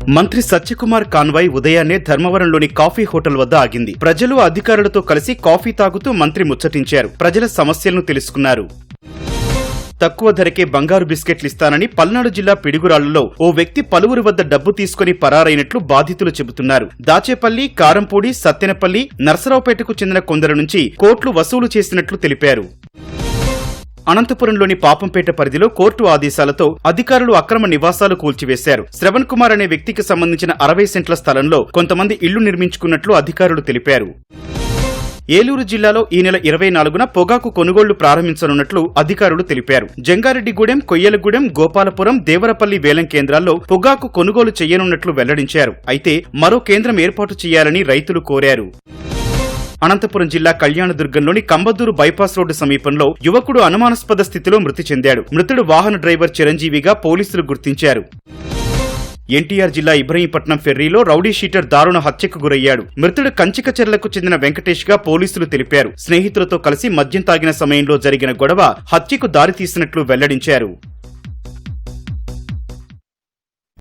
మంత్రి సత్యకుమార్ కాన్వాయ్ ఉదయాన్నే ధర్మవరంలోని coffee hotel వద్ద ఆగింది. ప్రజలు అధికారులతో కలిసి కాఫీ తాగుతూ మంత్రి ముచ్చటించారు. ప్రజల సమస్యలను తెలుసుకున్నారు. తక్కువ ధరకే బంగారు బిస్కెట్లిస్తానని పల్నాడు జిల్లా పిడుగురాళ్లలో ఓ వ్యక్తి పలువురి వద్ద డబ్బు తీసుకుని పరారైనట్లు బాధితులు చెబుతున్నారు. దాచేపల్లి, కారంపూడి, సత్తెనపల్లి, నర్సరావుపేటకు చెందిన కొందరు నుంచి కోట్లు వసూలు చేసినట్లు తెలిపారు. అనంతపురంలోని పాపంపేట పరిధిలో కోర్టు ఆదేశాలతో అధికారులు అక్రమ నివాసాలు కూల్చివేశారు. శ్రవణ్ కుమార్ అనే వ్యక్తికి సంబంధించిన 60 సెంట్ల స్థలంలో కొంతమంది ఇళ్లు నిర్మించుకున్నట్లు అధికారులు తెలిపారు. ఏలూరు జిల్లాలో ఈ నెల 24న పొగాకు కొనుగోళ్లు ప్రారంభించనున్నట్లు అధికారులు తెలిపారు. జంగారెడ్డిగూడెం, కొయ్యలగూడెం, గోపాలపురం, దేవరపల్లి వేలం కేంద్రాల్లో పొగాకు కొనుగోలు చేయనున్నట్లు వెల్లడించారు. అయితే మరో కేంద్రం ఏర్పాటు చేయాలని రైతులు కోరారు. అనంతపురం జిల్లా కళ్యాణదుర్గంలోని కంబదూరు బైపాస్ రోడ్డు సమీపంలో యువకుడు అనుమానాస్పద స్థితిలో మృతి చెందాడు. మృతుడు వాహన డ్రైవర్ చిరంజీవిగా పోలీసులు గుర్తించారు. ఎన్టీఆర్ జిల్లా ఇబ్రహీంపట్నం ఫెర్రీలో రౌడీ షీటర్ దారుణ హత్యకు గురయ్యాడు. మృతుడు కంచికచెర్లకు చెందిన వెంకటేష్ గా పోలీసులు తెలిపారు. స్నేహితులతో కలిసి మద్యం తాగిన సమయంలో జరిగిన గొడవ హత్యకు దారితీసినట్లు వెల్లడించారు.